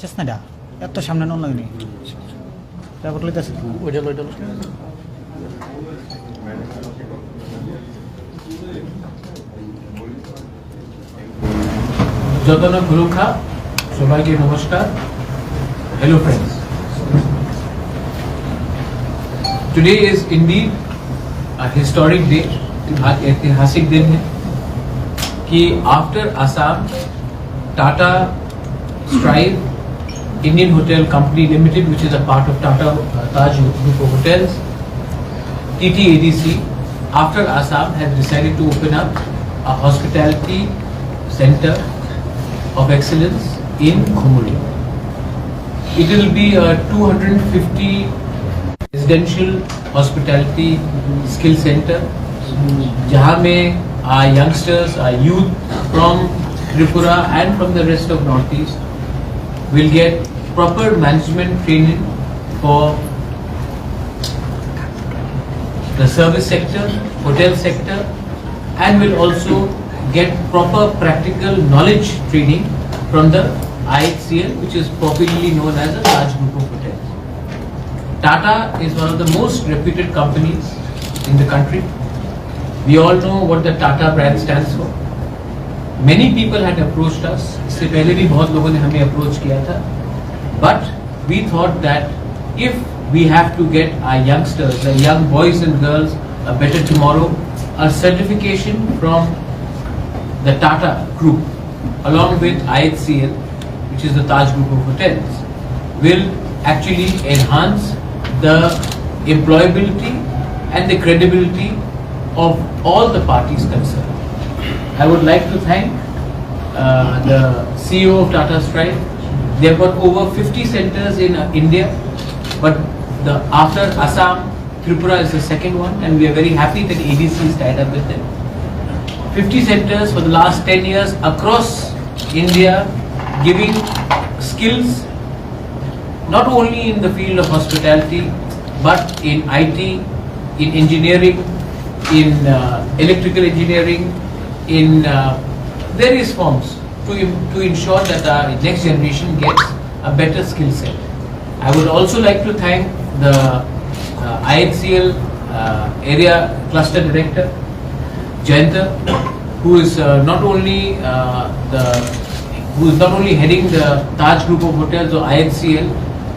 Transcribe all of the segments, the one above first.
চেষ্টা এত সামনে নন লাগনি তারপর লইতেছে ওইটা লইটা যতনা গুরুখা সবাইকে নমস্কার। Hello friends. Today is indeed a historic day. आज ऐतिहासिक दिन है कि after Assam, Tata Strives Indian Hotel Company Limited, which is a part of Tata Taj Group of Hotels, TTAADC, after Assam has decided to open up a hospitality center of excellence in Khumuri. It will be a 250 residential hospitality skill center, जहाँ में our youngsters, our youth from Tripura and from the rest of Northeast will get proper management training for the service sector, hotel sector, and will also get proper practical knowledge training from the IHCL, which is popularly known as the Taj Group of Hotels. Tata is one of the most reputed companies in the country. We all know what the Tata brand stands for. Many people had approached us. इससे पहले भी बहुत लोगों ने हमें approach किया था. But we thought that if we have to get our youngsters, the young boys and girls, a better tomorrow, a certification from the Tata Group, along with IHCL, which is the Taj Group of Hotels, will actually enhance the employability and the credibility of all the parties concerned. I would like to thank the CEO of Tata Strives. They have got over 50 centers in India, but after Assam, Tripura is the second one, and we are very happy that ADC is tied up with them. 50 centers for the last 10 years across India, giving skills not only in the field of hospitality, but in IT, in engineering, in electrical engineering, in various forms to ensure that our next generation gets a better skill set. I would also like to thank the IHCL area cluster director, Jayanta, who is not only heading the Taj Group of Hotels or IHCL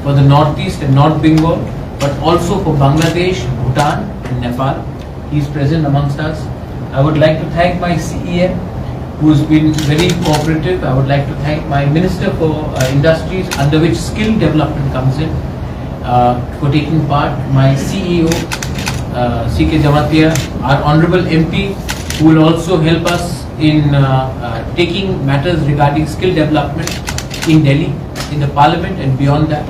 for the Northeast and North Bengal, but also for Bangladesh, Bhutan and Nepal. He is present amongst us. I would like to thank my CEM, who has been very cooperative. I would like to thank my Minister for Industries, under which skill development comes in, for taking part. My CEO, C.K. Jamatia, our Honorable MP, who will also help us in taking matters regarding skill development in Delhi, in the Parliament and beyond that,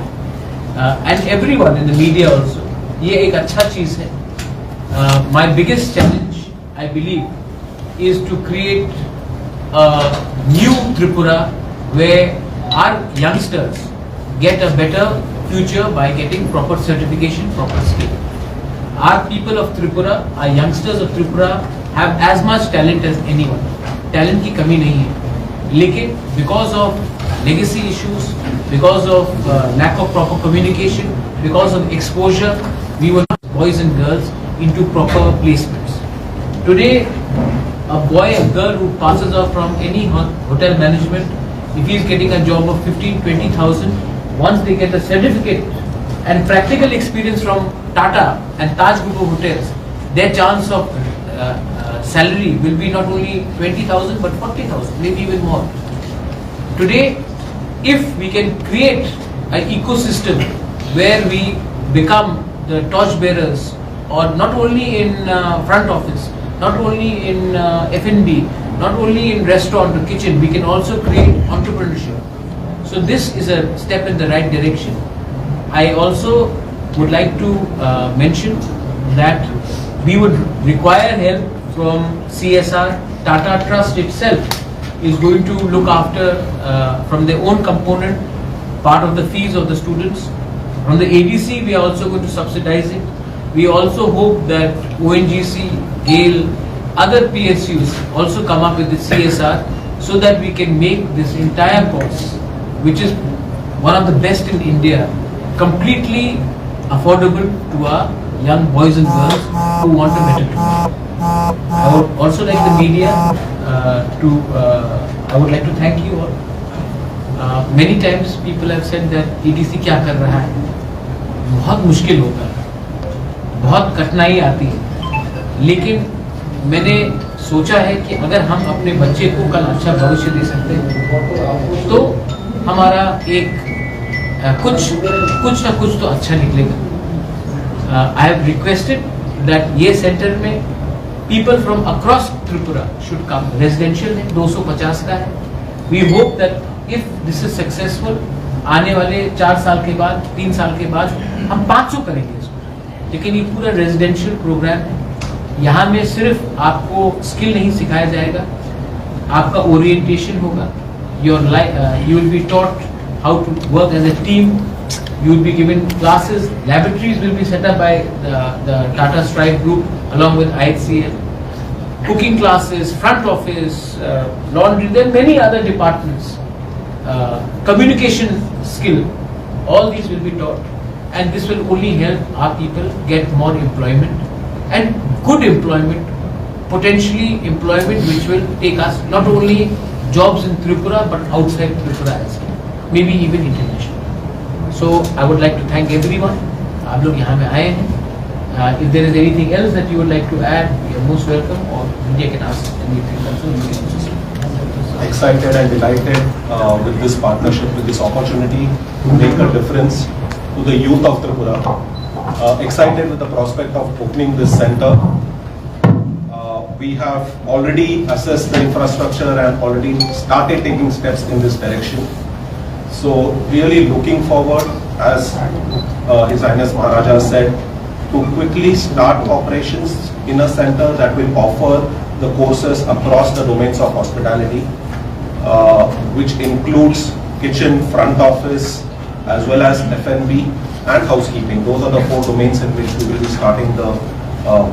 and everyone in the media also. ये एक अच्छा चीज है. My biggest challenge, I believe, is to create a new Tripura where our youngsters get a better future by getting proper certification, proper skill. Our people of Tripura, our youngsters of Tripura have as much talent as anyone. Talent की कमी नहीं है, लेकिन because of legacy issues, because of lack of proper communication, because of exposure, we were not boys and girls into proper placements. Today, a boy, a girl who passes off from any hotel management, if he is getting a job of 15-20,000, once they get a certificate and practical experience from Tata and Taj Group of Hotels, their chance of salary will be not only 20,000 but 40,000, maybe even more. Today, if we can create an ecosystem where we become the torch bearers, or not only in front office, not only in F&B, not only in restaurant or kitchen, we can also create entrepreneurship. So this is a step in the right direction. I also would like to mention that we would require help from CSR. Tata Trust itself is going to look after from their own component part of the fees of the students. From the ADC, we are also going to subsidize it. We also hope that ONGC, GAIL, other PSUs also come up with the CSR so that we can make this entire course, which is one of the best in India, completely affordable to our young boys and girls who want a better future. I would also like the media I would like to thank you all. Many times people have said that EDC क्या कर रहा है, बहुत मुश्किल होता है, बहुत कठिनाई आती है, लेकिन मैंने सोचा है कि अगर हम अपने बच्चे को कल अच्छा भविष्य दे सकते हैं तो हमारा एक कुछ ना कुछ तो अच्छा निकलेगा. I have requested that ये सेंटर में people from across Tripura should come. Residential है, 250 का है. We hope that if this is successful, आने वाले 4 साल के बाद, 3 साल के बाद हम 500 करेंगे इसको. लेकिन ये पूरा रेजिडेंशियल प्रोग्राम है. यहाँ में सिर्फ आपको स्किल नहीं सिखाया जाएगा, आपका ओरिएंटेशन होगा. Your you will be taught how to work as a team. You will be given classes. Laboratories will be set up by the TATA Strives group along with IHCL. Cooking classes, front office, laundry. There are many other departments. Communication skill. All these will be taught, and this will only help our people get more employment and good employment. Potentially employment which will take us not only jobs in Tripura but outside Tripura as well. Maybe even international. So I would like to thank everyone. आप लोग यहाँ में आए हैं. If there is anything else that you would like to add, you are most welcome, or media can ask anything also. You can also say. Excited and delighted with this partnership, with this opportunity to make a difference to the youth of Tripura. Excited with the prospect of opening this center. We have already assessed the infrastructure and already started taking steps in this direction. So really looking forward, as His Highness Maharaja said, to quickly start operations in a center that will offer the courses across the domains of hospitality, which includes kitchen, front office, as well as F&B and housekeeping. Those are the 4 domains in which we will be starting the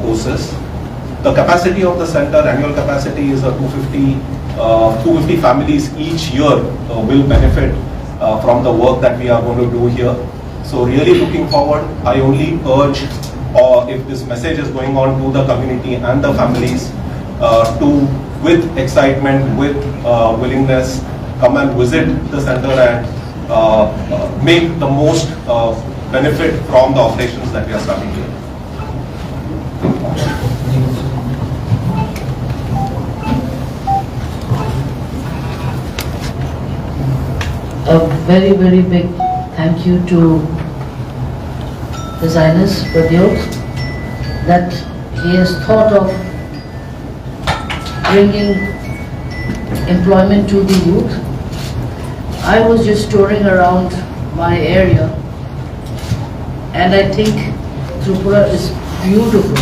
courses. The capacity of the center, annual capacity, is 250 families each year will benefit from the work that we are going to do here. So really looking forward. I only urge, if this message is going on to the community and the families, to, with excitement, with willingness, come and visit the center and make the most benefit from the operations that we are starting here. A very, very big thank you to His Highness Pradyot that he has thought of bringing employment to the youth. I was just touring around my area and I think Tripura is beautiful.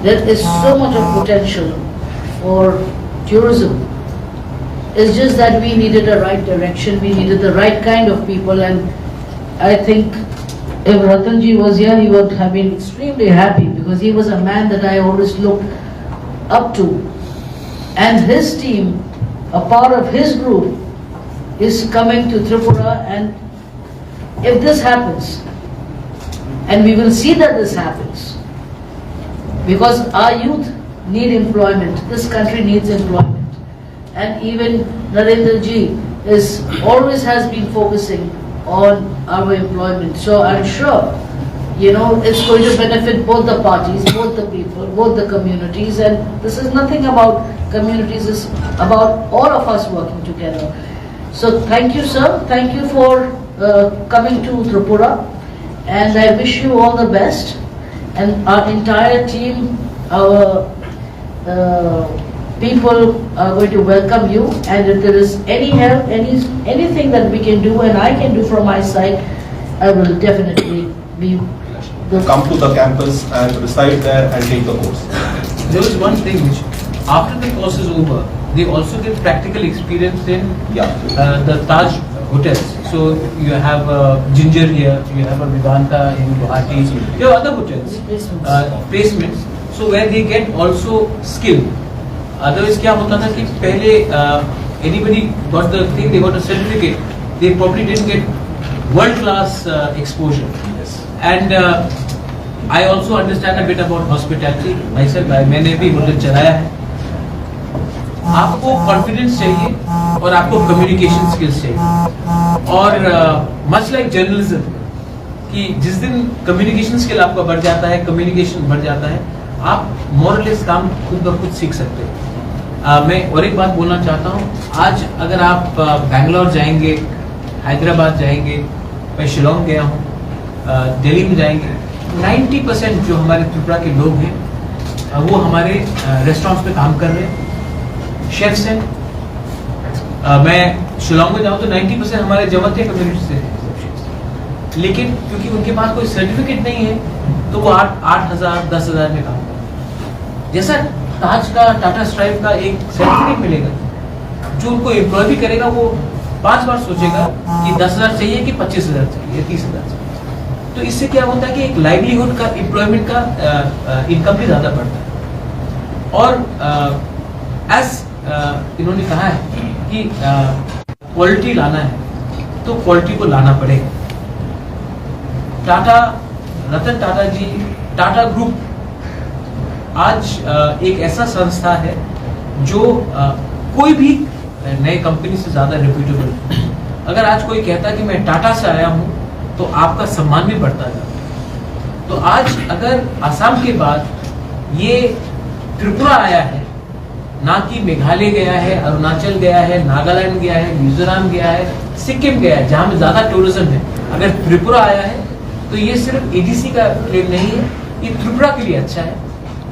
There is so much of potential for tourism. It's just that we needed a right direction, we needed the right kind of people, and I think if Ratanji was here, he would have been extremely happy because he was a man that I always looked up to. And his team, a part of his group, is coming to Tripura, and if this happens, and we will see that this happens, because our youth need employment, this country needs employment. And even Narendra ji always has been focusing on our employment. So I'm sure, it's going to benefit both the parties, both the people, both the communities. And this is nothing about communities, it's about all of us working together. So thank you, sir. Thank you for coming to Tripura. And I wish you all the best. And our entire team, our people are going to welcome you, and if there is any help, anything that we can do and I can do from my side, I will definitely be come to the campus and reside there and take the course. There was one thing which, after the course is over, they also get practical experience in the Taj hotels. So you have Ginger here, you have a Vivanta in Guwahati, you have other hotels, placements. so where they get also skill. Otherwise क्या होता था कि पहले anybody got the thing, they got a certificate, they probably didn't get world class exposure. Yes. And I also understand a bit about hospitality myself. मैंने भी hotel चलाया है. आपको कॉन्फिडेंस चाहिए और आपको कम्युनिकेशन स्किल्स चाहिए. और मच लाइक जर्नलिज्म कि जिस दिन कम्युनिकेशन स्किल आपका बढ़ जाता है, कम्युनिकेशन बढ़ जाता है, आप मोरलेस काम खुद ब खुद सीख सकते हैं. मैं और एक बात बोलना चाहता हूँ. आज अगर आप बैंगलोर जाएंगे, हैदराबाद जाएंगे, मैं शिलोंग गया हूँ, दिल्ली में जाएंगे, 90% जो हमारे त्रिपुरा के लोग हैं वो हमारे रेस्टोरेंट्स में काम कर रहे हैं, शेफ्स हैं. मैं शिलोंग में जाऊँ तो 90% हमारे जमतिया कम्युनिटी से हैं. लेकिन क्योंकि उनके पास कोई सर्टिफिकेट नहीं है तो वो 8,000 10,000 में काम करते हैं. जैसा ताज का, टाटा स्ट्राइव का एक सर्टिफिकेट मिलेगा, जो उनको एम्प्लॉय भी करेगा वो 5 बार सोचेगा कि 10,000 चाहिए कि 25,000 चाहिए या 30,000 चाहिए. तो इससे क्या होता है कि एक लाइवलीहुड का, एम्प्लॉयमेंट का इनकम भी ज्यादा बढ़ता है. और एज इन्होंने कहा है कि क्वालिटी लाना है तो क्वालिटी को लाना पड़ेगा. टाटा, रतन टाटा जी, टाटा ग्रुप आज एक ऐसा संस्था है जो कोई भी नए कंपनी से ज्यादा रेप्यूटेबल है. अगर आज कोई कहता है कि मैं टाटा से आया हूं तो आपका सम्मान भी बढ़ता जाता है. तो आज अगर आसाम के बाद ये त्रिपुरा आया है, ना कि मेघालय गया है, अरुणाचल गया है, नागालैंड गया है, मिजोरम गया है, सिक्किम गया है, जहां में ज्यादा टूरिज्म है, अगर त्रिपुरा आया है तो ये सिर्फ एडीसी का क्लेम नहीं है, ये त्रिपुरा के लिए अच्छा है.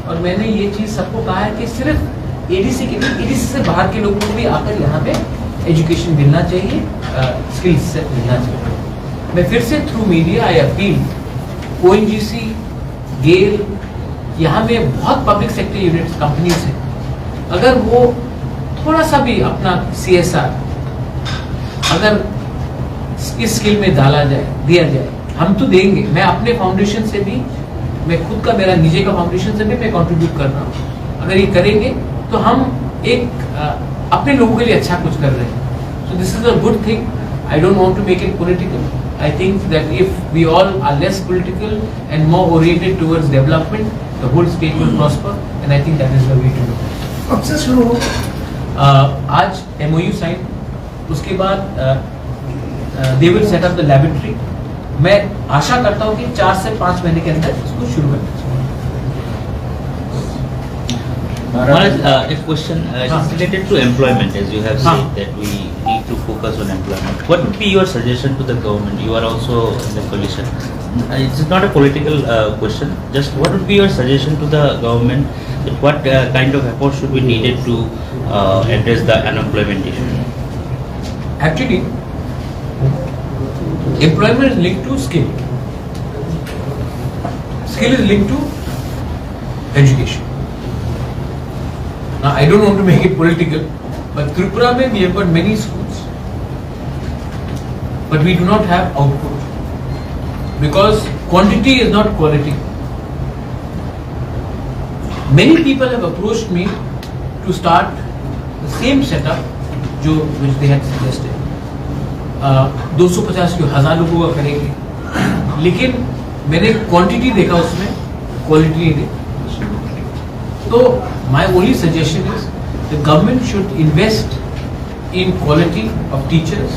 और मैंने ये चीज सबको कहा है कि सिर्फ एडीसी के लिए, एडीसी से बाहर के लोगों को भी आकर यहाँ पे एजुकेशन मिलना चाहिए, स्किल्स सेट मिलना चाहिए. मैं फिर से through media I appeal, ONGC, GAIL, यहाँ में बहुत पब्लिक सेक्टर यूनिट्स, कंपनीज हैं, अगर वो थोड़ा सा भी अपना CSR अगर इस स्किल में डाला जाए, दिया जाए, हम तो देंगे. मैं अपने फाउंडेशन से भी, मैं खुद का, मेरा निजी का फाउंडेशन से भी मैं कंट्रीब्यूट कर रहा हूँ. अगर ये करेंगे तो हम एक अपने लोगों के लिए अच्छा कुछ कर रहे हैं. So this is a good thing. I don't want to make it political. I think that if we all are less political and more oriented towards development, the whole state will prosper, and I think that is the way to do. कब से शुरू हो? आज MOU sign, उसके बाद they will set up the laboratory. मैं आशा करता हूं कि 4 से 5 महीने के अंदर इसको शुरू करना चाहिए. Maharaj, a question is related to employment, as you have said that we need to focus on employment. What would be your suggestion to the government? You are also in the coalition. It is not a political question. Just what would be your suggestion to the government? That what kind of effort should be needed to address the unemployment issue? Actually, employment is linked to skill. Skill is linked to education. Now, I don't want to make it political, but Tripura mein we have got many schools, but we do not have output because quantity is not quality. Many people have approached me to start the same setup which they had suggested. 250 की 1000 लोगों का करेंगे, लेकिन मैंने quantity देखा, उसमें quality नहीं देखी. तो my only suggestion is the government should invest in quality of teachers,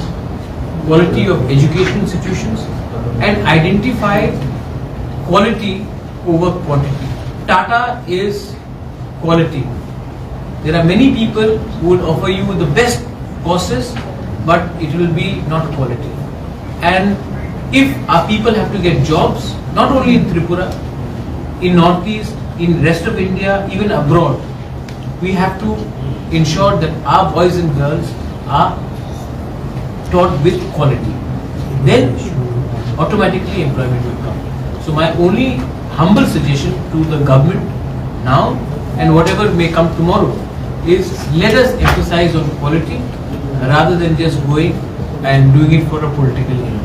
quality of education institutions, and identify quality over quantity. Tata is quality. There are many people who will offer you the best courses, but it will be not quality. And if our people have to get jobs, not only in Tripura, in Northeast, in rest of India, even abroad, we have to ensure that our boys and girls are taught with quality. Then automatically employment will come. So my only humble suggestion to the government now and whatever may come tomorrow is let us emphasize on quality rather than just going and doing it for a political aim.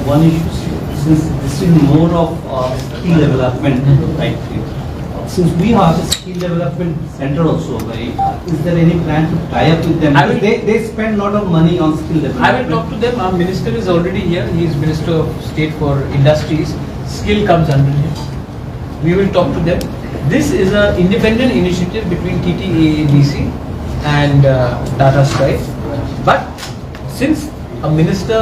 One issue since this is more of skill development, right? Since we have a skill development center also, right? Is there any plan to tie up with them? I will- They spend a lot of money on skill development. I will talk to them. Our minister is already here. He is Minister of State for Industries. Skill comes under him. We will talk to them. This is an independent initiative between TTAADC and TATA Strives. But since a minister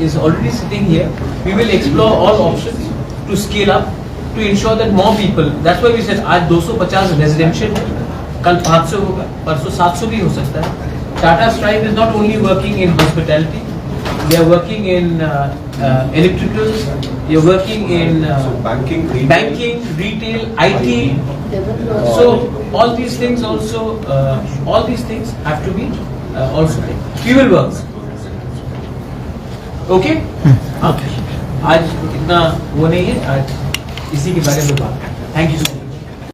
is already sitting here, we will explore all options to scale up, to ensure that more people. That's why we said आज 250 residential, कल 500 होगा, परसों 700 भी हो सकता है. Tata Strives is not only working in hospitality, they are working in electricals, they are working in So banking, retail. banking, retail, IT. So all these things also, all these things have to be also taken. We will work. Okay? आज इतना वो नहीं है, आज इसी के बारे में बात. Thank you so much.